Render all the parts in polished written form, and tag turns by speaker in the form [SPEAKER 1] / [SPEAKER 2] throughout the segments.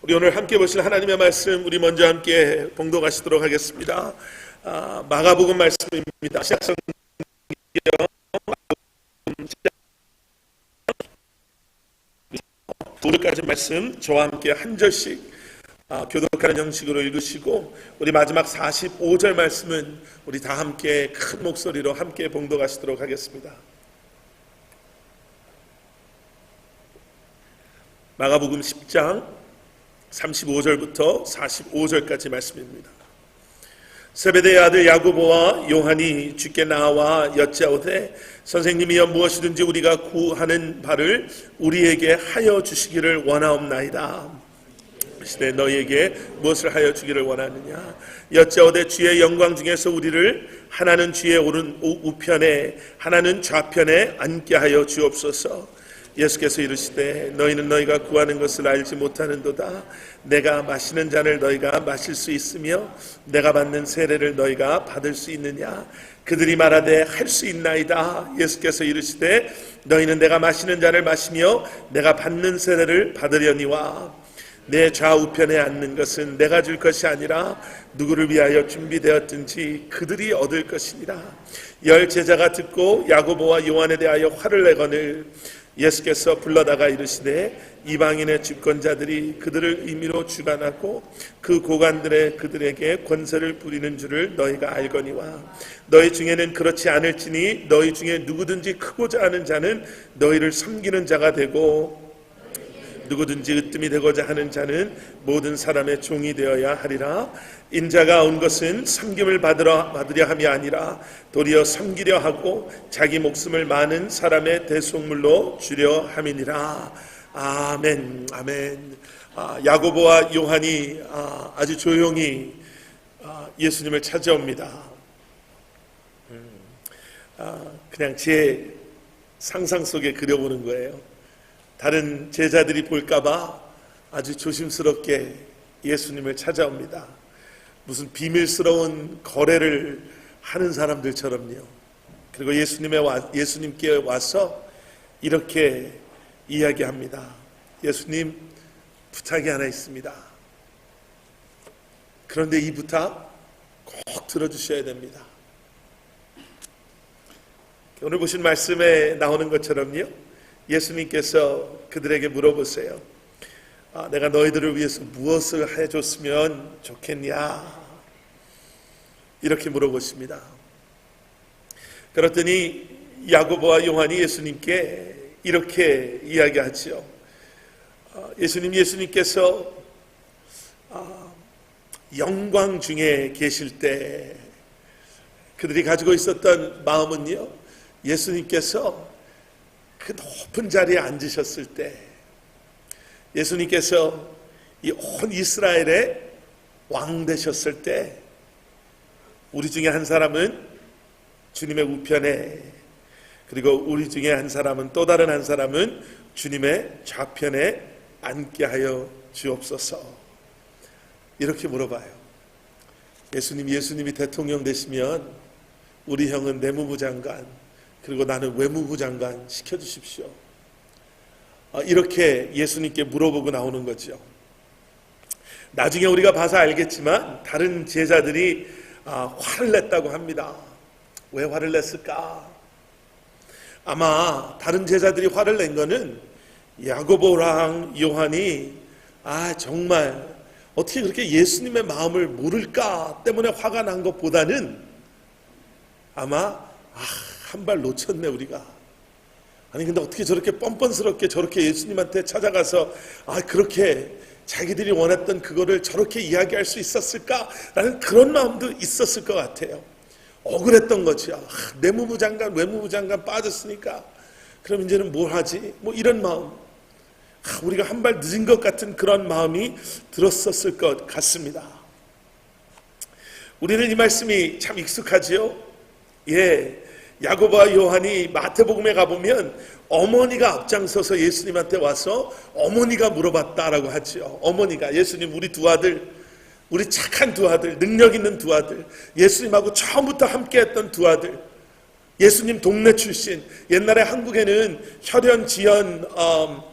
[SPEAKER 1] 우리 오늘 함께 보실 하나님의 말씀 우리 먼저 함께 봉독하시도록 하겠습니다. 마가복음 말씀입니다. 신약성경 9절까지 말씀 저와 함께 한 절씩 교독하는 형식으로 읽으시고 우리 마지막 45절 말씀은 우리 다 함께 큰 목소리로 함께 봉독하시도록 하겠습니다. 마가복음 10장 35절부터 45절까지 말씀입니다. 세베대의 아들 야고보와 요한이 주께 나와 여짜오되 선생님이여 무엇이든지 우리가 구하는 바를 우리에게 하여 주시기를 원하옵나이다. 시대 너희에게 무엇을 하여 주기를 원하느냐. 여짜오되 주의 영광 중에서 우리를 하나는 주의 오른 우편에 하나는 좌편에 앉게 하여 주옵소서. 예수께서 이르시되 너희는 너희가 구하는 것을 알지 못하는도다. 내가 마시는 잔을 너희가 마실 수 있으며 내가 받는 세례를 너희가 받을 수 있느냐. 그들이 말하되 할 수 있나이다. 예수께서 이르시되 너희는 내가 마시는 잔을 마시며 내가 받는 세례를 받으려니와 내 좌우편에 앉는 것은 내가 줄 것이 아니라 누구를 위하여 준비되었든지 그들이 얻을 것이니라. 열 제자가 듣고 야고보와 요한에 대하여 화를 내거늘 예수께서 불러다가 이르시되 이방인의 집권자들이 그들을 임의로 주관하고 그 고관들의 그들에게 권세를 부리는 줄을 너희가 알거니와 너희 중에는 그렇지 않을지니 너희 중에 누구든지 크고자 하는 자는 너희를 섬기는 자가 되고 누구든지 으뜸이 되고자 하는 자는 모든 사람의 종이 되어야 하리라. 인자가 온 것은 섬김을 받으려 함이 아니라 도리어 섬기려 하고 자기 목숨을 많은 사람의 대속물로 주려 함이니라. 아멘. 아멘. 야고보와 요한이 아주 조용히 예수님을 찾아옵니다. 그냥 제 상상 속에 그려보는 거예요. 다른 제자들이 볼까봐 아주 조심스럽게 예수님을 찾아옵니다. 무슨 비밀스러운 거래를 하는 사람들처럼요. 그리고 예수님께 와서 이렇게 이야기합니다. 예수님, 부탁이 하나 있습니다. 그런데 이 부탁 꼭 들어주셔야 됩니다. 오늘 보신 말씀에 나오는 것처럼요. 예수님께서 그들에게 물어보세요. 내가 너희들을 위해서 무엇을 해줬으면 좋겠냐? 이렇게 물어보십니다. 그랬더니 야고보와 요한이 예수님께 이렇게 이야기하죠. 예수님께서 영광 중에 계실 때 그들이 가지고 있었던 마음은요. 예수님께서 그 높은 자리에 앉으셨을 때 예수님께서 이 온 이스라엘의 왕 되셨을 때 우리 중에 한 사람은 주님의 우편에 그리고 우리 중에 한 사람은 또 다른 한 사람은 주님의 좌편에 앉게 하여 주옵소서. 이렇게 물어봐요. 예수님이 대통령 되시면 우리 형은 내무부 장관 그리고 나는 외무부 장관 시켜주십시오. 이렇게 예수님께 물어보고 나오는 거죠. 나중에 우리가 봐서 알겠지만 다른 제자들이 화를 냈다고 합니다. 왜 화를 냈을까? 아마 다른 제자들이 화를 낸 거는 야고보랑 요한이 정말 어떻게 그렇게 예수님의 마음을 모를까 때문에 화가 난 것보다는 아마 한 발 놓쳤네 우리가. 아니 근데 어떻게 저렇게 뻔뻔스럽게 저렇게 예수님한테 찾아가서 그렇게 자기들이 원했던 그거를 저렇게 이야기할 수 있었을까라는 그런 마음도 있었을 것 같아요. 억울했던 거죠. 내무부 장관 외무부 장관 빠졌으니까 그럼 이제는 뭘 하지? 뭐 이런 마음. 우리가 한 발 늦은 것 같은 그런 마음이 들었었을 것 같습니다. 우리는 이 말씀이 참 익숙하지요. 야고보와 요한이 마태복음에 가보면 어머니가 앞장서서 예수님한테 와서 어머니가 물어봤다라고 하죠. 어머니가 예수님 우리 두 아들, 우리 착한 두 아들, 능력 있는 두 아들, 예수님하고 처음부터 함께했던 두 아들, 예수님 동네 출신. 옛날에 한국에는 혈연, 지연,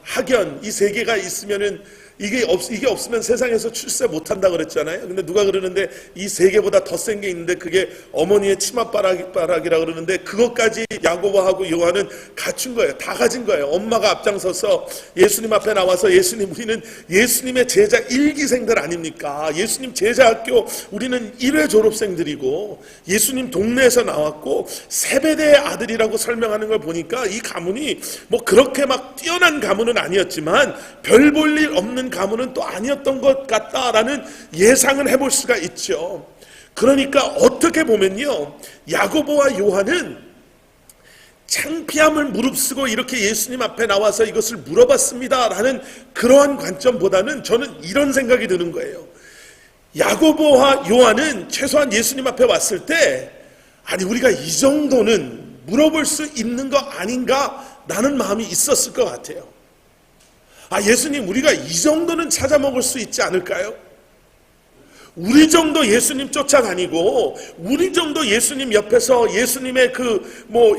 [SPEAKER 1] 학연 이 세 개가 있으면은 이게 없으면 세상에서 출세 못한다 그랬잖아요. 근데 누가 그러는데 이 세 개보다 더 센 게 있는데 그게 어머니의 치맛바락이라 그러는데 그것까지 야고보하고 요한은 갖춘 거예요. 다 가진 거예요. 엄마가 앞장서서 예수님 앞에 나와서 예수님, 우리는 예수님의 제자 1기생들 아닙니까? 예수님 제자학교 우리는 1회 졸업생들이고 예수님 동네에서 나왔고 세베대의 아들이라고 설명하는 걸 보니까 이 가문이 뭐 그렇게 막 뛰어난 가문은 아니었지만 별 볼 일 없는 가문은 또 아니었던 것 같다라는 예상은 해볼 수가 있죠. 그러니까 어떻게 보면요, 야고보와 요한은 창피함을 무릅쓰고 이렇게 예수님 앞에 나와서 이것을 물어봤습니다라는 그러한 관점보다는 저는 이런 생각이 드는 거예요. 야고보와 요한은 최소한 예수님 앞에 왔을 때 아니 우리가 이 정도는 물어볼 수 있는 거 아닌가 라는 마음이 있었을 것 같아요. 아, 예수님, 우리가 이 정도는 찾아 먹을 수 있지 않을까요? 우리 정도 예수님 쫓아다니고 우리 정도 예수님 옆에서 예수님의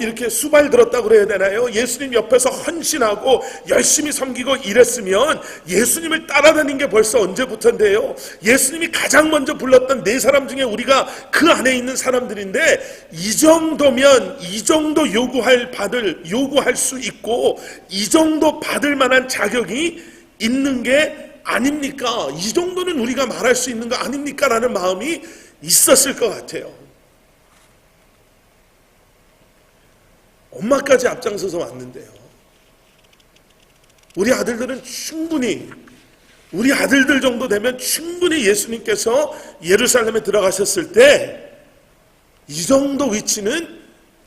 [SPEAKER 1] 이렇게 수발 들었다고 그래야 되나요? 예수님 옆에서 헌신하고 열심히 섬기고 이랬으면 예수님을 따라다닌 게 벌써 언제부터인데요? 예수님이 가장 먼저 불렀던 네 사람 중에 우리가 그 안에 있는 사람들인데 이 정도면 이 정도 요구할 수 있고 이 정도 받을 만한 자격이 있는 게 아닙니까? 이 정도는 우리가 말할 수 있는 거 아닙니까? 라는 마음이 있었을 것 같아요. 엄마까지 앞장서서 왔는데요. 우리 아들들은 충분히, 우리 아들들 정도 되면 충분히 예수님께서 예루살렘에 들어가셨을 때 이 정도 위치는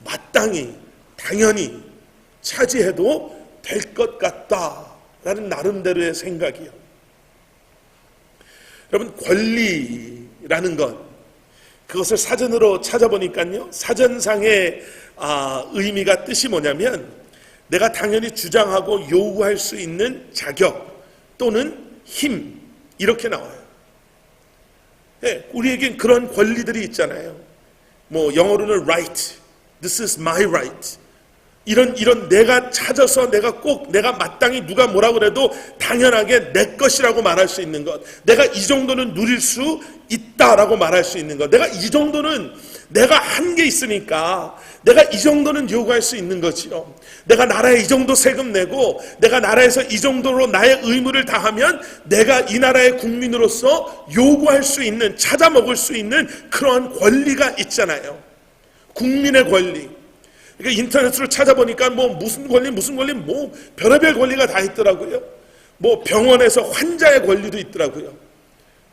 [SPEAKER 1] 마땅히, 당연히 차지해도 될 것 같다라는 나름대로의 생각이요. 여러분, 권리라는 것, 그것을 사전으로 찾아보니까요, 사전상의 의미가 뜻이 뭐냐면 내가 당연히 주장하고 요구할 수 있는 자격 또는 힘, 이렇게 나와요. 네, 우리에겐 그런 권리들이 있잖아요. 뭐 영어로는 right, this is my right. 이런 내가 찾아서 내가 마땅히 누가 뭐라고 그래도 당연하게 내 것이라고 말할 수 있는 것, 내가 이 정도는 누릴 수 있다라고 말할 수 있는 것, 내가 이 정도는 내가 한 게 있으니까 내가 이 정도는 요구할 수 있는 거지요. 내가 나라에 이 정도 세금 내고 내가 나라에서 이 정도로 나의 의무를 다하면 내가 이 나라의 국민으로서 요구할 수 있는, 찾아 먹을 수 있는 그런 권리가 있잖아요. 국민의 권리. 그러니까 인터넷으로 찾아보니까 무슨 권리 뭐 별의별 권리가 다 있더라고요. 뭐 병원에서 환자의 권리도 있더라고요.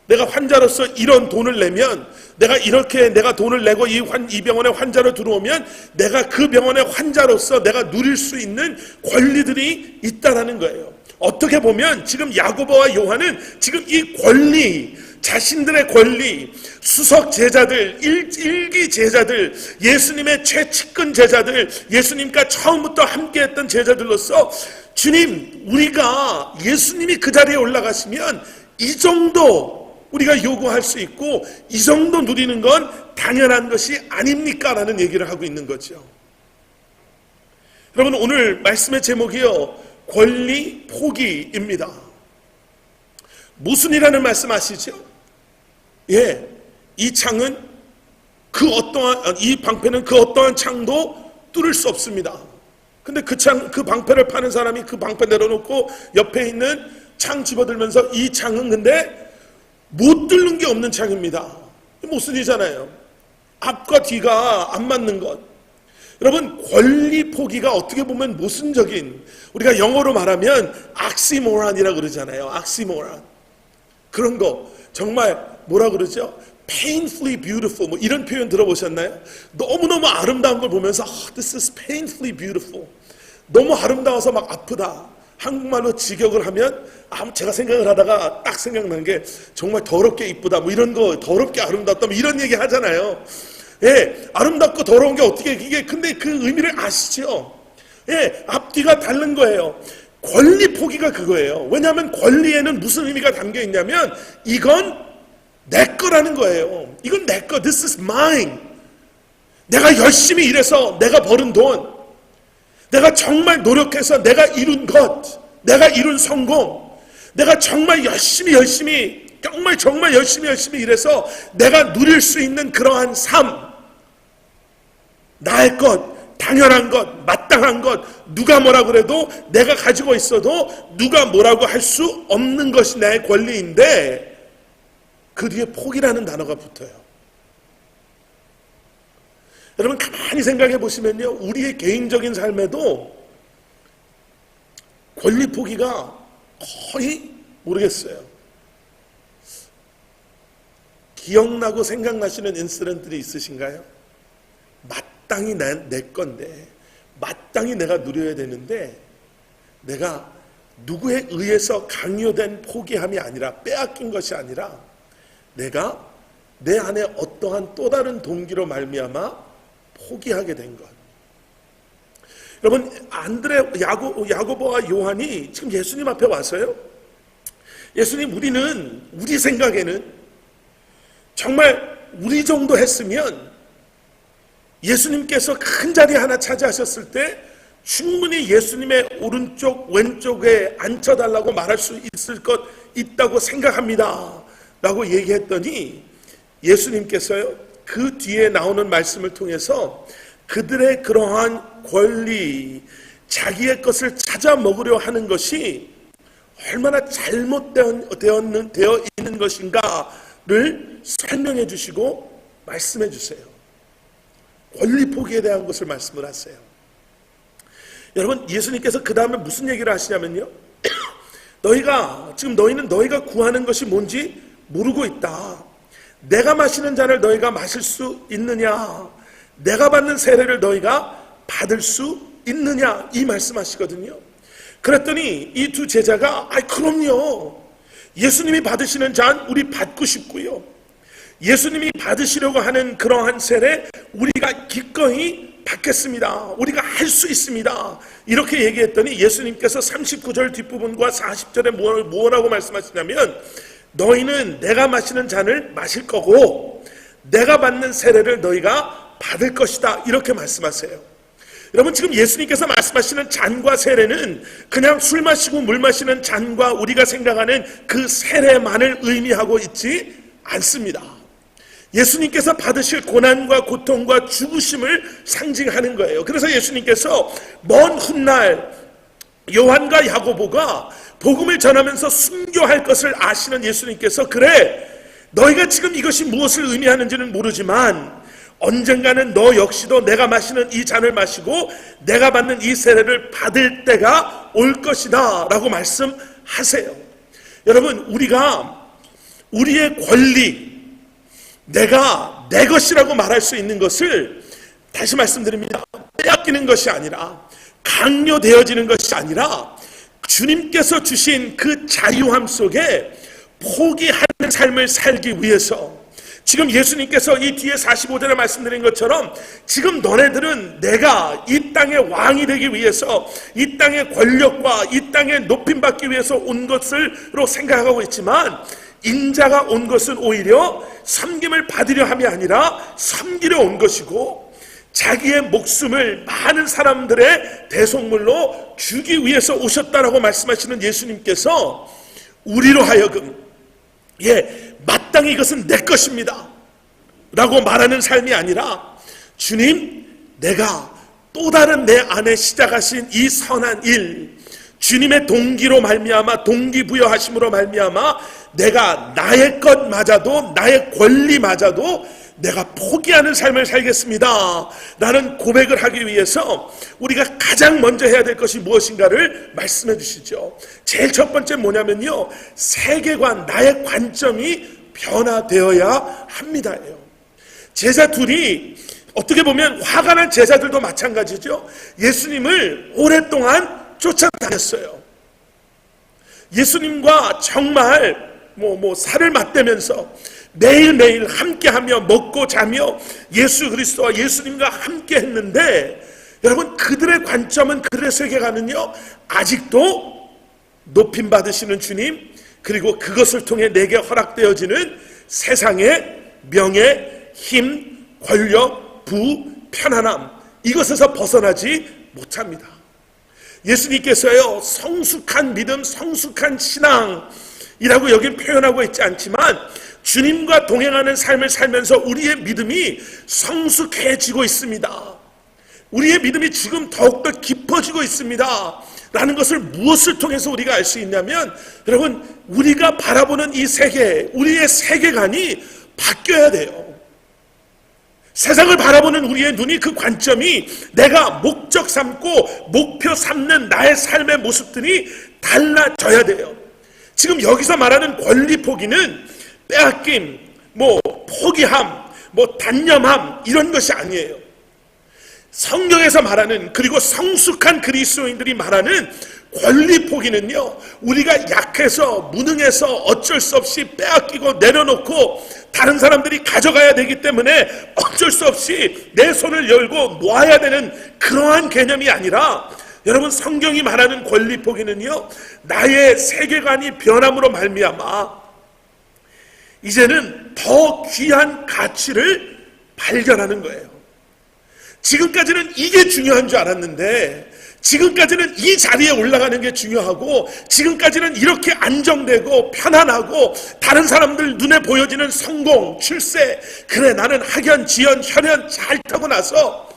[SPEAKER 1] 내가 환자로서 이런 돈을 내면 내가 돈을 내고 이 병원에 환자로 들어오면 내가 그 병원의 환자로서 내가 누릴 수 있는 권리들이 있다라는 거예요. 어떻게 보면 지금 야고보와 요한은 지금 이 권리, 자신들의 권리, 수석 제자들, 일기 제자들, 예수님의 최측근 제자들, 예수님과 처음부터 함께했던 제자들로서 주님, 우리가 예수님이 그 자리에 올라가시면 이 정도 우리가 요구할 수 있고 이 정도 누리는 건 당연한 것이 아닙니까? 라는 얘기를 하고 있는 거죠. 여러분, 오늘 말씀의 제목이요, 권리 포기입니다. 무슨이라는 말씀 아시죠? 예, 이 창은 이 방패는 그 어떠한 창도 뚫을 수 없습니다. 근데 그 방패를 파는 사람이 그 방패 내려놓고 옆에 있는 창 집어들면서 이 창은 근데 못 뚫는 게 없는 창입니다. 모순이잖아요. 앞과 뒤가 안 맞는 것. 여러분, 권리 포기가 어떻게 보면 모순적인, 우리가 영어로 말하면 악시모란이라고 그러잖아요. 악시모란. 그런 거 정말 뭐라 그러죠? painfully beautiful, 뭐 이런 표현 들어보셨나요? 너무너무 아름다운 걸 보면서 this is painfully beautiful. 너무 아름다워서 막 아프다. 한국말로 직역을 하면 제가 생각을 하다가 딱 생각난 게 정말 더럽게 이쁘다, 뭐 이런 거, 더럽게 아름답다, 뭐 이런 얘기 하잖아요. 예, 아름답고 더러운 게 어떻게 이게, 근데 그 의미를 아시죠? 예, 앞뒤가 다른 거예요. 권리 포기가 그거예요. 왜냐하면 권리에는 무슨 의미가 담겨 있냐면 이건 내 거라는 거예요. 이건 내 거. This is mine. 내가 열심히 일해서 내가 벌은 돈, 내가 정말 노력해서 내가 이룬 것, 내가 이룬 성공, 내가 정말 정말 열심히 일해서 내가 누릴 수 있는 그러한 삶, 나의 것, 당연한 것, 마땅한 것, 누가 뭐라 그래도 내가 가지고 있어도 누가 뭐라고 할 수 없는 것이 나의 권리인데 그 뒤에 포기라는 단어가 붙어요. 여러분 가만히 생각해 보시면요, 우리의 개인적인 삶에도 권리 포기가 거의 모르겠어요. 기억나고 생각나시는 인시던트들이 있으신가요? 마땅히 내 건데, 마땅히 내가 누려야 되는데 내가 누구에 의해서 강요된 포기함이 아니라, 빼앗긴 것이 아니라 내가 내 안에 어떠한 또 다른 동기로 말미암아 포기하게 된 것. 여러분, 야고보와 요한이 지금 예수님 앞에 와서요, 예수님, 우리 생각에는 정말 우리 정도 했으면 예수님께서 큰 자리 하나 차지하셨을 때 충분히 예수님의 오른쪽 왼쪽에 앉혀달라고 말할 수 있다고 생각합니다 라고 얘기했더니, 예수님께서요 그 뒤에 나오는 말씀을 통해서 그들의 그러한 권리, 자기의 것을 찾아 먹으려 하는 것이 얼마나 잘못되어 있는 것인가를 설명해 주시고 말씀해 주세요. 권리 포기에 대한 것을 말씀을 하세요. 여러분, 예수님께서 그 다음에 무슨 얘기를 하시냐면요, 너희는 너희가 구하는 것이 뭔지 모르고 있다. 내가 마시는 잔을 너희가 마실 수 있느냐, 내가 받는 세례를 너희가 받을 수 있느냐, 이 말씀하시거든요. 그랬더니 이 두 제자가 그럼요, 예수님이 받으시는 잔 우리 받고 싶고요, 예수님이 받으시려고 하는 그러한 세례 우리가 기꺼이 받겠습니다, 우리가 할 수 있습니다, 이렇게 얘기했더니 예수님께서 39절 뒷부분과 40절에 뭐라고 말씀하시냐면, 너희는 내가 마시는 잔을 마실 거고 내가 받는 세례를 너희가 받을 것이다, 이렇게 말씀하세요. 여러분, 지금 예수님께서 말씀하시는 잔과 세례는 그냥 술 마시고 물 마시는 잔과 우리가 생각하는 그 세례만을 의미하고 있지 않습니다. 예수님께서 받으실 고난과 고통과 죽으심을 상징하는 거예요. 그래서 예수님께서 먼 훗날 요한과 야고보가 복음을 전하면서 순교할 것을 아시는 예수님께서, 그래, 너희가 지금 이것이 무엇을 의미하는지는 모르지만 언젠가는 너 역시도 내가 마시는 이 잔을 마시고 내가 받는 이 세례를 받을 때가 올 것이다 라고 말씀하세요. 여러분, 우리가 우리의 권리, 내가 내 것이라고 말할 수 있는 것을, 다시 말씀드립니다, 빼앗기는 것이 아니라, 강요되어지는 것이 아니라 주님께서 주신 그 자유함 속에 포기하는 삶을 살기 위해서, 지금 예수님께서 이 뒤에 45절에 말씀드린 것처럼 지금 너네들은 내가 이 땅의 왕이 되기 위해서, 이 땅의 권력과 이 땅의 높임받기 위해서 온 것으로 생각하고 있지만, 인자가 온 것은 오히려 섬김을 받으려 함이 아니라 섬기려 온 것이고, 자기의 목숨을 많은 사람들의 대속물로 주기 위해서 오셨다라고 말씀하시는 예수님께서 우리로 하여금, 마땅히 이것은 내 것입니다 라고 말하는 삶이 아니라, 주님, 내가 또 다른 내 안에 시작하신 이 선한 일, 주님의 동기로 말미암아, 동기부여하심으로 말미암아 내가 나의 것마저도, 나의 권리마저도 내가 포기하는 삶을 살겠습니다 라는 고백을 하기 위해서 우리가 가장 먼저 해야 될 것이 무엇인가를 말씀해 주시죠. 제일 첫 번째 뭐냐면요, 세계관, 나의 관점이 변화되어야 합니다예요. 제자 둘이 어떻게 보면 화가 난 제자들도 마찬가지죠. 예수님을 오랫동안 쫓아다녔어요. 예수님과 정말 살을 맞대면서 매일매일 함께하며 먹고 자며 예수 그리스도와 예수님과 함께 했는데, 여러분, 그들의 관점은, 그들의 세계관은요, 아직도 높임 받으시는 주님, 그리고 그것을 통해 내게 허락되어지는 세상의 명예, 힘, 권력, 부, 편안함, 이것에서 벗어나지 못합니다. 예수님께서요, 성숙한 믿음, 성숙한 신앙이라고 여긴 표현하고 있지 않지만 주님과 동행하는 삶을 살면서 우리의 믿음이 성숙해지고 있습니다. 우리의 믿음이 지금 더욱더 깊어지고 있습니다 라는 것을 무엇을 통해서 우리가 알 수 있냐면, 여러분, 우리가 바라보는 이 세계, 우리의 세계관이 바뀌어야 돼요. 세상을 바라보는 우리의 눈이, 그 관점이 내가 목적 삼고 목표 삼는 나의 삶의 모습들이 달라져야 돼요. 지금 여기서 말하는 권리 포기는 빼앗김, 포기함, 단념함 이런 것이 아니에요. 성경에서 말하는, 그리고 성숙한 그리스도인들이 말하는 권리 포기는요, 우리가 약해서 무능해서 어쩔 수 없이 빼앗기고 내려놓고 다른 사람들이 가져가야 되기 때문에 어쩔 수 없이 내 손을 열고 놓아야 되는 그러한 개념이 아니라, 여러분, 성경이 말하는 권리 포기는요, 나의 세계관이 변함으로 말미암아 이제는 더 귀한 가치를 발견하는 거예요. 지금까지는 이게 중요한 줄 알았는데, 지금까지는 이 자리에 올라가는 게 중요하고, 지금까지는 이렇게 안정되고 편안하고 다른 사람들 눈에 보여지는 성공, 출세, 그래 나는 학연, 지연, 혈연 잘 타고 나서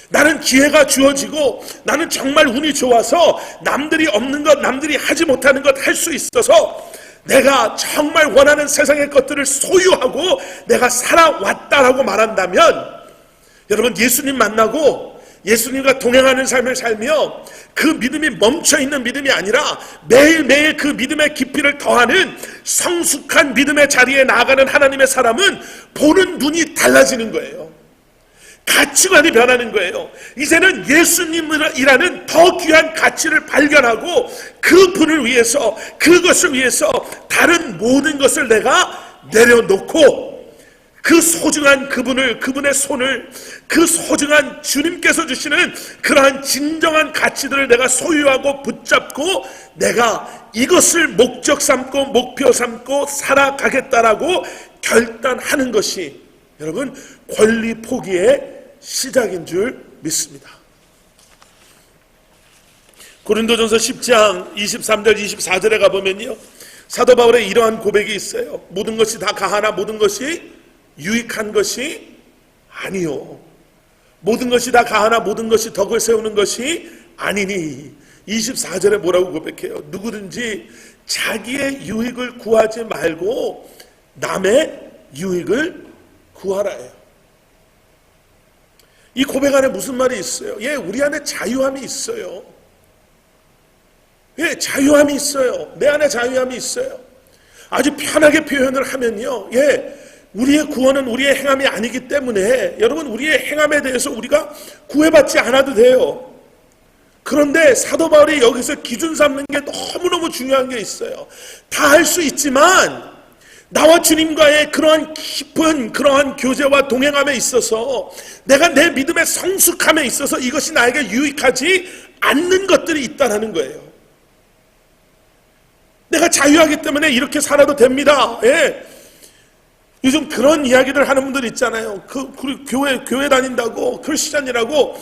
[SPEAKER 1] 나는 기회가 주어지고 나는 정말 운이 좋아서 남들이 없는 것, 남들이 하지 못하는 것 할 수 있어서 내가 정말 원하는 세상의 것들을 소유하고 내가 살아왔다라고 말한다면, 여러분, 예수님 만나고 예수님과 동행하는 삶을 살며 그 믿음이 멈춰있는 믿음이 아니라 매일매일 그 믿음의 깊이를 더하는 성숙한 믿음의 자리에 나아가는 하나님의 사람은 보는 눈이 달라지는 거예요. 가치관이 변하는 거예요. 이제는 예수님이라는 더 귀한 가치를 발견하고 그 분을 위해서, 그것을 위해서 다른 모든 것을 내가 내려놓고 그 소중한 그분의 손을, 그 소중한 주님께서 주시는 그러한 진정한 가치들을 내가 소유하고 붙잡고 내가 이것을 목적 삼고 목표 삼고 살아가겠다라고 결단하는 것이, 여러분, 권리 포기의 시작인 줄 믿습니다. 고린도전서 10장 23절 24절에 가보면요, 사도 바울의 이러한 고백이 있어요. 모든 것이 다 가하나 모든 것이 유익한 것이 아니요, 모든 것이 다 가하나 모든 것이 덕을 세우는 것이 아니니. 24절에 뭐라고 고백해요? 누구든지 자기의 유익을 구하지 말고 남의 유익을 구하라예요. 이 고백 안에 무슨 말이 있어요? 우리 안에 자유함이 있어요. 자유함이 있어요. 내 안에 자유함이 있어요. 아주 편하게 표현을 하면요, 우리의 구원은 우리의 행함이 아니기 때문에, 여러분, 우리의 행함에 대해서 우리가 구애받지 않아도 돼요. 그런데 사도 바울이 여기서 기준 삼는 게 너무너무 중요한 게 있어요. 다 할 수 있지만 나와 주님과의 그러한 깊은 그러한 교제와 동행함에 있어서, 내가 내 믿음의 성숙함에 있어서 이것이 나에게 유익하지 않는 것들이 있다는 거예요. 내가 자유하기 때문에 이렇게 살아도 됩니다. 요즘 그런 이야기를 하는 분들 있잖아요. 교회 다닌다고, 크리스찬이라고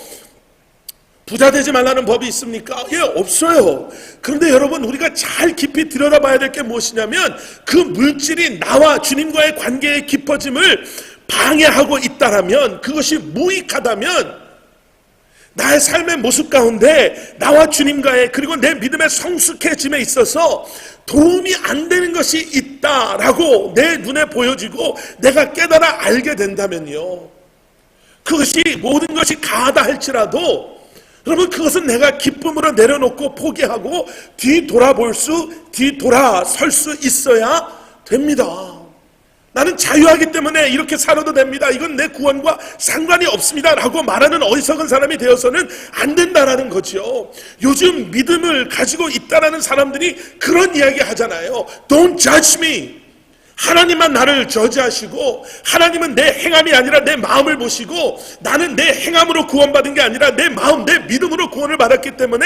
[SPEAKER 1] 부자 되지 말라는 법이 있습니까? 없어요. 그런데 여러분, 우리가 잘 깊이 들여다봐야 될 게 무엇이냐면, 그 물질이 나와 주님과의 관계의 깊어짐을 방해하고 있다라면, 그것이 무익하다면, 나의 삶의 모습 가운데 나와 주님과의, 그리고 내 믿음의 성숙해짐에 있어서 도움이 안 되는 것이 있다라고 내 눈에 보여지고 내가 깨달아 알게 된다면요, 그것이 모든 것이 가하다 할지라도, 여러분, 그것은 내가 기쁨으로 내려놓고 포기하고 뒤돌아설 수 있어야 됩니다. 나는 자유하기 때문에 이렇게 살아도 됩니다, 이건 내 구원과 상관이 없습니다 라고 말하는 어리석은 사람이 되어서는 안 된다라는 거죠. 요즘 믿음을 가지고 있다라는 사람들이 그런 이야기 하잖아요. Don't judge me. 하나님만 나를 저지하시고, 하나님은 내 행함이 아니라 내 마음을 보시고, 나는 내 행함으로 구원받은 게 아니라 내 마음, 내 믿음으로 구원을 받았기 때문에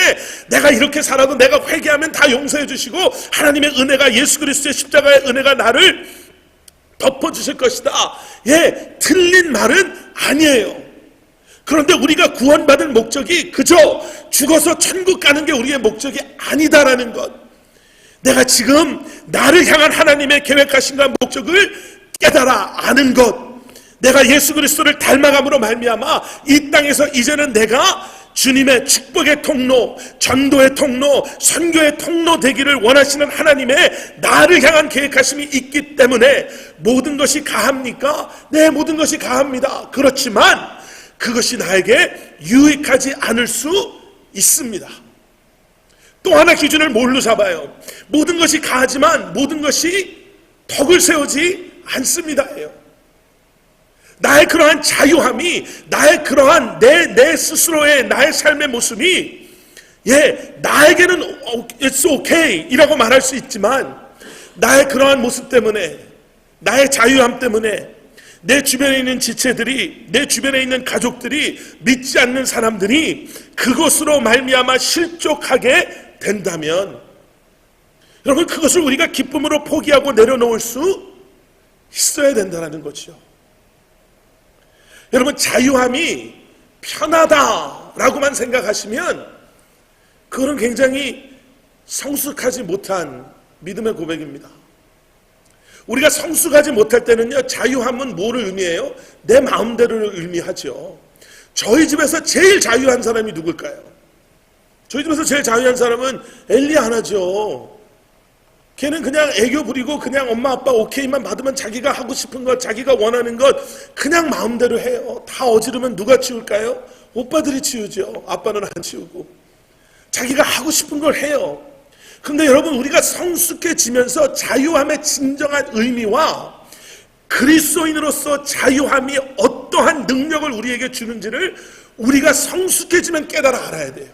[SPEAKER 1] 내가 이렇게 살아도 내가 회개하면 다 용서해 주시고 하나님의 은혜가, 예수 그리스도의 십자가의 은혜가 나를 덮어주실 것이다. 틀린 말은 아니에요. 그런데 우리가 구원받은 목적이 그저 죽어서 천국 가는 게 우리의 목적이 아니다라는 것, 내가 지금 나를 향한 하나님의 계획하신 목적을 깨달아 아는 것, 내가 예수 그리스도를 닮아감으로 말미암아 이 땅에서 이제는 내가 주님의 축복의 통로, 전도의 통로, 선교의 통로 되기를 원하시는 하나님의 나를 향한 계획하심이 있기 때문에 모든 것이 가합니까? 네, 모든 것이 가합니다. 그렇지만 그것이 나에게 유익하지 않을 수 있습니다. 또 하나 기준을 뭘로 잡아요? 모든 것이 가하지만 모든 것이 덕을 세우지 않습니다예요. 나의 그러한 자유함이, 나의 그러한 내 스스로의 나의 삶의 모습이 나에게는 it's okay 이라고 말할 수 있지만, 나의 그러한 모습 때문에, 나의 자유함 때문에 내 주변에 있는 지체들이, 내 주변에 있는 가족들이, 믿지 않는 사람들이 그것으로 말미암아 실족하게 된다면, 여러분, 그것을 우리가 기쁨으로 포기하고 내려놓을 수 있어야 된다는 거죠. 여러분, 자유함이 편하다라고만 생각하시면 그건 굉장히 성숙하지 못한 믿음의 고백입니다. 우리가 성숙하지 못할 때는요, 자유함은 뭐를 의미해요? 내 마음대로를 의미하죠. 저희 집에서 제일 자유한 사람이 누굴까요? 저희 집에서 제일 자유한 사람은 엘리 하나죠. 걔는 그냥 애교 부리고 그냥 엄마 아빠 오케이만 받으면 자기가 하고 싶은 것, 자기가 원하는 것 그냥 마음대로 해요. 다 어지르면 누가 치울까요? 오빠들이 치우죠. 아빠는 안 치우고. 자기가 하고 싶은 걸 해요. 그런데 여러분, 우리가 성숙해지면서 자유함의 진정한 의미와 그리스도인으로서 자유함이 어떠한 능력을 우리에게 주는지를 우리가 성숙해지면 깨달아 알아야 돼요.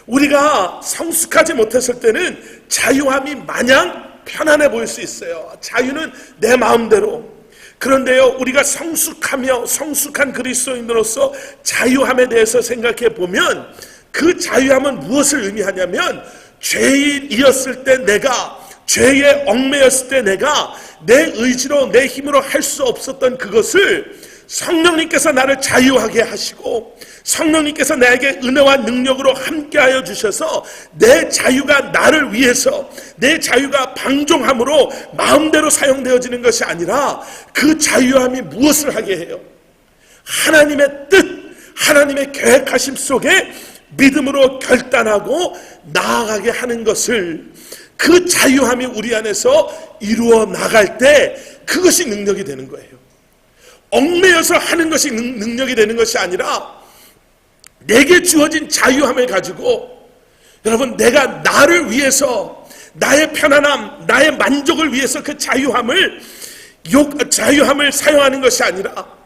[SPEAKER 1] 우리가 성숙하지 못했을 때는 자유함이 마냥 편안해 보일 수 있어요. 자유는 내 마음대로. 그런데요, 우리가 성숙한 그리스도인으로서 자유함에 대해서 생각해 보면 그 자유함은 무엇을 의미하냐면, 죄인이었을 때 내가, 죄에 얽매였을 때 내가 내 의지로 내 힘으로 할 수 없었던 그것을 성령님께서 나를 자유하게 하시고, 성령님께서 나에게 은혜와 능력으로 함께하여 주셔서 내 자유가 나를 위해서, 내 자유가 방종함으로 마음대로 사용되어지는 것이 아니라 그 자유함이 무엇을 하게 해요? 하나님의 뜻, 하나님의 계획하심 속에 믿음으로 결단하고 나아가게 하는 것을, 그 자유함이 우리 안에서 이루어 나갈 때 그것이 능력이 되는 거예요. 얽매여서 하는 것이 능력이 되는 것이 아니라 내게 주어진 자유함을 가지고, 여러분, 내가 나를 위해서, 나의 편안함, 나의 만족을 위해서 그 자유함을 사용하는 것이 아니라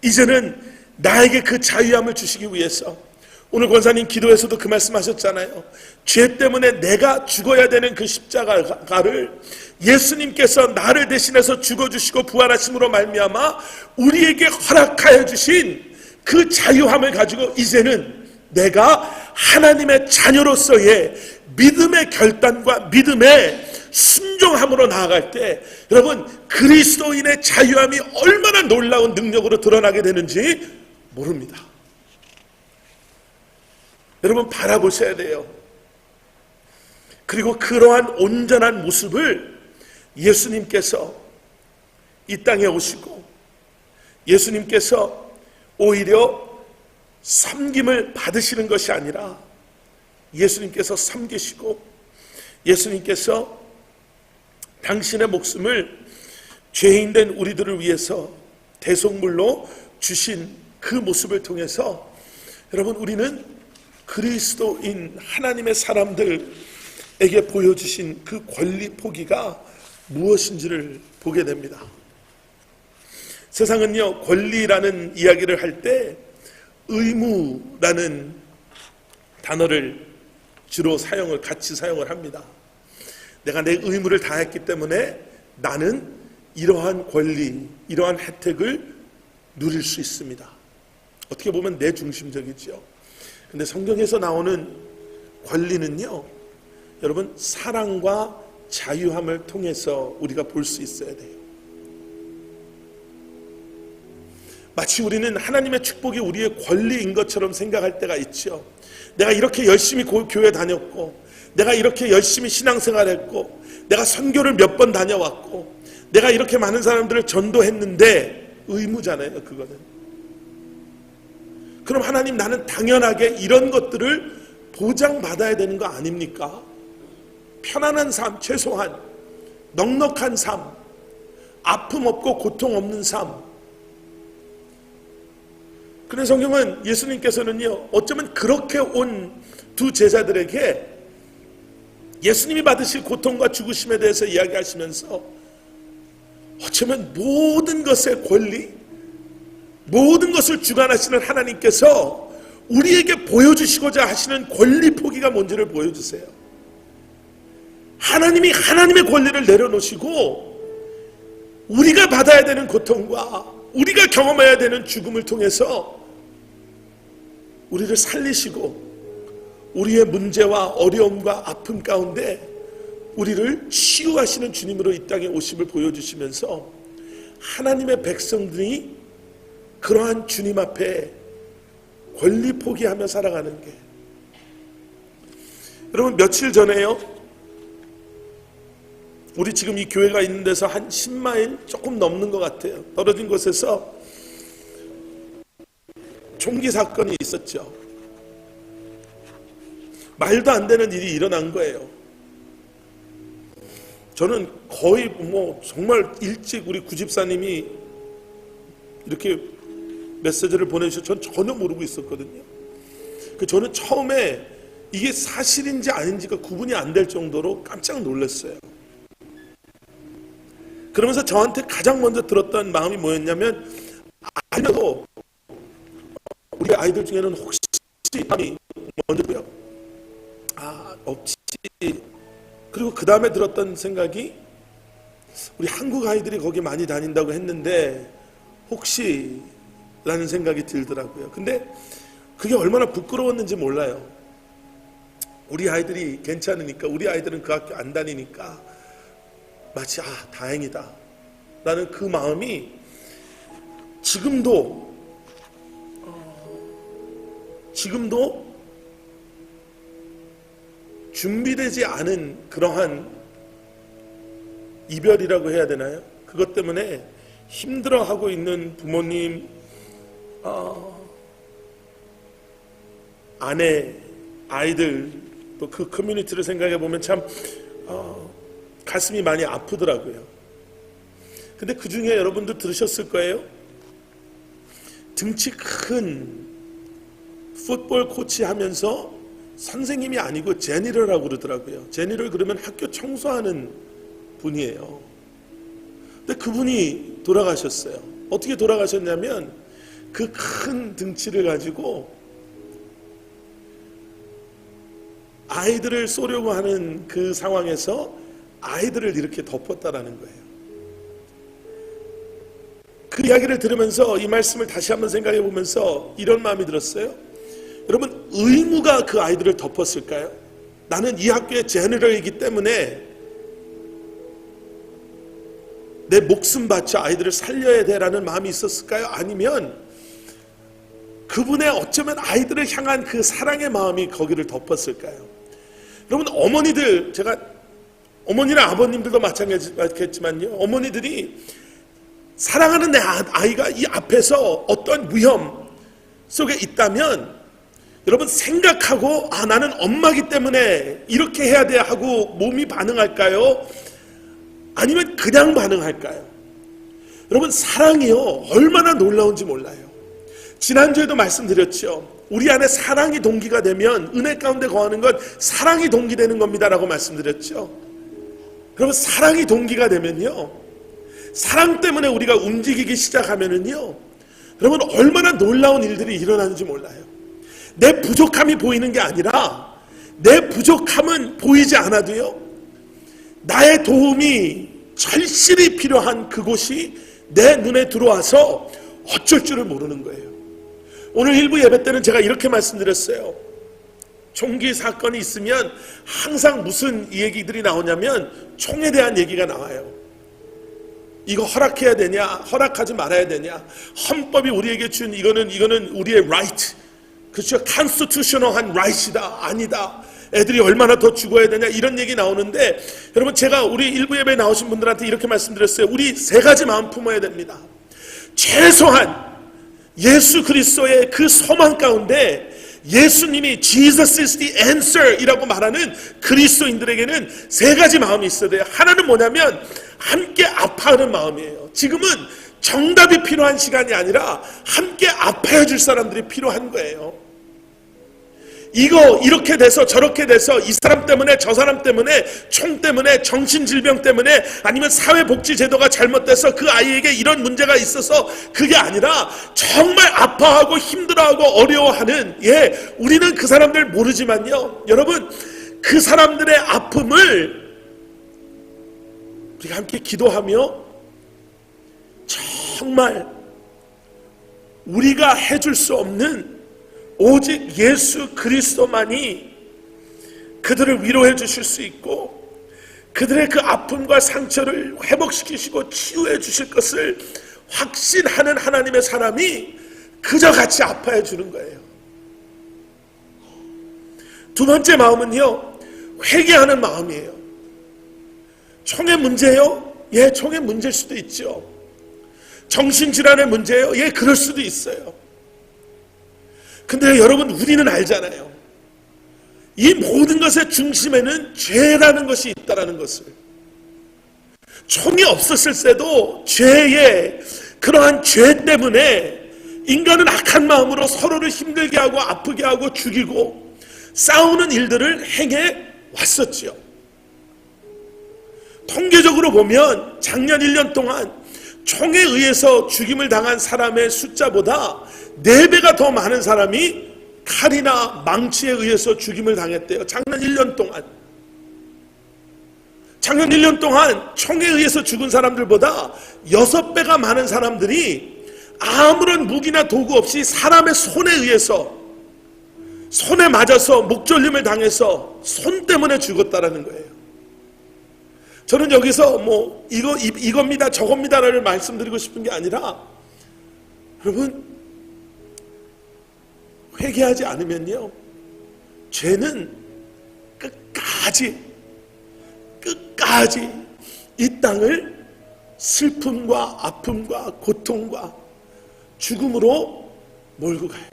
[SPEAKER 1] 이제는 나에게 그 자유함을 주시기 위해서, 오늘 권사님 기도에서도 그 말씀하셨잖아요. 죄 때문에 내가 죽어야 되는 그 십자가를 예수님께서 나를 대신해서 죽어주시고 부활하심으로 말미암아 우리에게 허락하여 주신 그 자유함을 가지고 이제는 내가 하나님의 자녀로서의 믿음의 결단과 믿음의 순종함으로 나아갈 때, 여러분, 그리스도인의 자유함이 얼마나 놀라운 능력으로 드러나게 되는지 모릅니다. 여러분, 바라보셔야 돼요. 그리고 그러한 온전한 모습을 예수님께서 이 땅에 오시고, 예수님께서 오히려 섬김을 받으시는 것이 아니라 예수님께서 섬기시고, 예수님께서 당신의 목숨을 죄인된 우리들을 위해서 대속물로 주신 그 모습을 통해서, 여러분, 우리는 그리스도인 하나님의 사람들에게 보여주신 그 권리 포기가 무엇인지를 보게 됩니다. 세상은요, 권리라는 이야기를 할 때 의무라는 단어를 주로 같이 사용을 합니다. 내가 내 의무를 다했기 때문에 나는 이러한 권리, 이러한 혜택을 누릴 수 있습니다. 어떻게 보면 내 중심적이죠. 근데 성경에서 나오는 권리는요, 여러분, 사랑과 자유함을 통해서 우리가 볼 수 있어야 돼요. 마치 우리는 하나님의 축복이 우리의 권리인 것처럼 생각할 때가 있죠. 내가 이렇게 열심히 교회 다녔고, 내가 이렇게 열심히 신앙생활했고, 내가 선교를 몇 번 다녀왔고, 내가 이렇게 많은 사람들을 전도했는데, 의무잖아요, 그거는. 그럼 하나님, 나는 당연하게 이런 것들을 보장받아야 되는 거 아닙니까? 편안한 삶, 최소한 넉넉한 삶, 아픔 없고 고통 없는 삶. 그런 성경은 예수님께서는요, 어쩌면 그렇게 온 두 제자들에게 예수님이 받으실 고통과 죽으심에 대해서 이야기하시면서 어쩌면 모든 것의 권리, 모든 것을 주관하시는 하나님께서 우리에게 보여주시고자 하시는 권리 포기가 뭔지를 보여주세요. 하나님이 하나님의 권리를 내려놓으시고 우리가 받아야 되는 고통과 우리가 경험해야 되는 죽음을 통해서 우리를 살리시고 우리의 문제와 어려움과 아픔 가운데 우리를 치유하시는 주님으로 이 땅에 오심을 보여주시면서 하나님의 백성들이 그러한 주님 앞에 권리 포기하며 살아가는 게, 여러분 며칠 전에요, 우리 지금 이 교회가 있는 데서 한 10마일 조금 넘는 것 같아요. 떨어진 곳에서 총기 사건이 있었죠. 말도 안 되는 일이 일어난 거예요. 저는 거의 정말 일찍 우리 구집사님이 이렇게 메시지를 보내주셔서 전 전혀 모르고 있었거든요. 저는 처음에 이게 사실인지 아닌지가 구분이 안 될 정도로 깜짝 놀랐어요. 그러면서 저한테 가장 먼저 들었던 마음이 뭐였냐면, 알면서 우리 아이들 중에는 혹시 마음이 먼저고요. 없지. 그리고 그 다음에 들었던 생각이, 우리 한국 아이들이 거기 많이 다닌다고 했는데 혹시 라는 생각이 들더라고요. 근데 그게 얼마나 부끄러웠는지 몰라요. 우리 아이들이 괜찮으니까, 우리 아이들은 그 학교 안 다니니까 마치 다행이다 라는 그 마음이 지금도 준비되지 않은 그러한 이별이라고 해야 되나요? 그것 때문에 힘들어하고 있는 부모님, 아내, 아이들, 또 그 커뮤니티를 생각해 보면 참 가슴이 많이 아프더라고요. 근데 그 중에 여러분도 들으셨을 거예요. 등치 큰 풋볼 코치 하면서 선생님이 아니고 제니럴이라고 그러더라고요. 제니럴 그러면 학교 청소하는 분이에요. 근데 그분이 돌아가셨어요. 어떻게 돌아가셨냐면, 그 큰 등치를 가지고 아이들을 쏘려고 하는 그 상황에서 아이들을 이렇게 덮었다라는 거예요. 그 이야기를 들으면서 이 말씀을 다시 한번 생각해 보면서 이런 마음이 들었어요. 여러분, 의무가 그 아이들을 덮었을까요? 나는 이 학교의 제너럴이기 때문에 내 목숨 바쳐 아이들을 살려야 돼라는 마음이 있었을까요? 아니면 그분의 어쩌면 아이들을 향한 그 사랑의 마음이 거기를 덮었을까요? 여러분, 어머니들, 제가 어머니나 아버님들도 마찬가지겠지만요, 어머니들이 사랑하는 내 아이가 이 앞에서 어떤 위험 속에 있다면 여러분 생각하고, 나는 엄마기 때문에 이렇게 해야 돼 하고 몸이 반응할까요? 아니면 그냥 반응할까요? 여러분, 사랑이요, 얼마나 놀라운지 몰라요. 지난주에도 말씀드렸죠. 우리 안에 사랑이 동기가 되면 은혜 가운데 거하는 건 사랑이 동기되는 겁니다 라고 말씀드렸죠. 여러분, 사랑이 동기가 되면요, 사랑 때문에 우리가 움직이기 시작하면은요, 여러분 얼마나 놀라운 일들이 일어나는지 몰라요. 내 부족함이 보이는 게 아니라, 내 부족함은 보이지 않아도요, 나의 도움이 절실히 필요한 그곳이 내 눈에 들어와서 어쩔 줄을 모르는 거예요. 오늘 일부 예배 때는 제가 이렇게 말씀드렸어요. 총기 사건이 있으면 항상 무슨 얘기들이 나오냐면 총에 대한 얘기가 나와요. 이거 허락해야 되냐, 허락하지 말아야 되냐, 헌법이 우리에게 준 이거는 우리의 right, 그렇죠? constitutional한 right이다, 아니다, 애들이 얼마나 더 죽어야 되냐, 이런 얘기 나오는데, 여러분, 제가 우리 일부 예배에 나오신 분들한테 이렇게 말씀드렸어요. 우리 세 가지 마음 품어야 됩니다. 최소한 예수 그리스도의 그 소망 가운데 예수님이 Jesus is the answer 이라고 말하는 그리스도인들에게는 세 가지 마음이 있어야 돼요. 하나는 뭐냐면 함께 아파하는 마음이에요. 지금은 정답이 필요한 시간이 아니라 함께 아파해 줄 사람들이 필요한 거예요. 이거 이렇게 돼서 저렇게 돼서 이 사람 때문에 저 사람 때문에 총 때문에 정신질병 때문에 아니면 사회복지제도가 잘못돼서 그 아이에게 이런 문제가 있어서 그게 아니라 정말 아파하고 힘들어하고 어려워하는, 우리는 그 사람들 모르지만요, 여러분, 그 사람들의 아픔을 우리가 함께 기도하며 정말 우리가 해줄 수 없는 오직 예수 그리스도만이 그들을 위로해 주실 수 있고 그들의 그 아픔과 상처를 회복시키시고 치유해 주실 것을 확신하는 하나님의 사람이 그저 같이 아파해 주는 거예요. 두 번째 마음은요, 회개하는 마음이에요. 총의 문제요? 예, 총의 문제일 수도 있죠. 정신질환의 문제요? 예, 그럴 수도 있어요. 근데 여러분, 우리는 알잖아요. 이 모든 것의 중심에는 죄라는 것이 있다는 것을. 총이 없었을 때도 죄의 그러한 죄 때문에 인간은 악한 마음으로 서로를 힘들게 하고 아프게 하고 죽이고 싸우는 일들을 행해 왔었지요. 통계적으로 보면 작년 1년 동안 총에 의해서 죽임을 당한 사람의 숫자보다 4배가 더 많은 사람이 칼이나 망치에 의해서 죽임을 당했대요. 작년 1년 동안. 작년 1년 동안 총에 의해서 죽은 사람들보다 6배가 많은 사람들이 아무런 무기나 도구 없이 사람의 손에 의해서, 손에 맞아서 목졸림을 당해서 손 때문에 죽었다라는 거예요. 저는 여기서 뭐 이겁니다 저겁니다를 말씀드리고 싶은 게 아니라, 여러분, 회개하지 않으면요, 죄는 끝까지 이 땅을 슬픔과 아픔과 고통과 죽음으로 몰고 가요.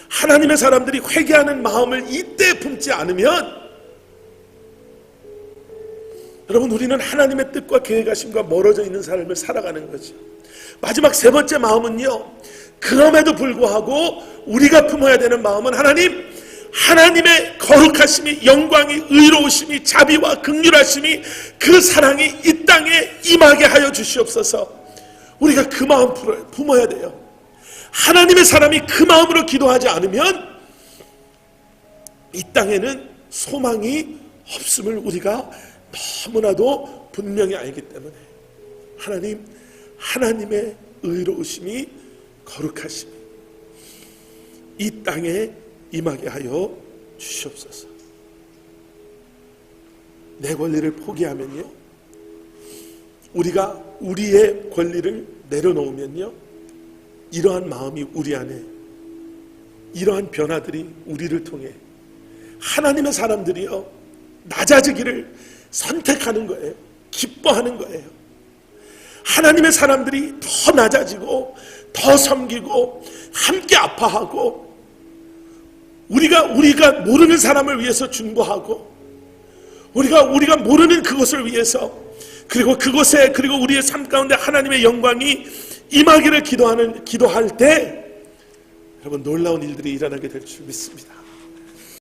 [SPEAKER 1] 하나님의 사람들이 회개하는 마음을 이때 품지 않으면, 여러분, 우리는 하나님의 뜻과 계획하심과 멀어져 있는 삶을 살아가는 거죠. 마지막 세 번째 마음은요, 그럼에도 불구하고 우리가 품어야 되는 마음은 하나님의 거룩하심이, 영광이, 의로우심이, 자비와 긍휼하심이, 그 사랑이 이 땅에 임하게 하여 주시옵소서. 우리가 그 마음 품어야 돼요. 하나님의 사람이 그 마음으로 기도하지 않으면 이 땅에는 소망이 없음을 우리가 너무나도 분명히 알기 때문에, 하나님의 의로우심이, 거룩하심이 이 땅에 임하게 하여 주시옵소서. 내 권리를 포기하면요, 우리가 우리의 권리를 내려놓으면요, 이러한 마음이 우리 안에, 이러한 변화들이 우리를 통해 하나님의 사람들이요, 낮아지기를 선택하는 거예요. 기뻐하는 거예요. 하나님의 사람들이 더 낮아지고 더 섬기고 함께 아파하고, 우리가 모르는 사람을 위해서 중보하고, 우리가 모르는 그것을 위해서, 그리고 우리의 삶 가운데 하나님의 영광이 임하기를 기도할 때, 여러분, 놀라운 일들이 일어나게 될 줄 믿습니다.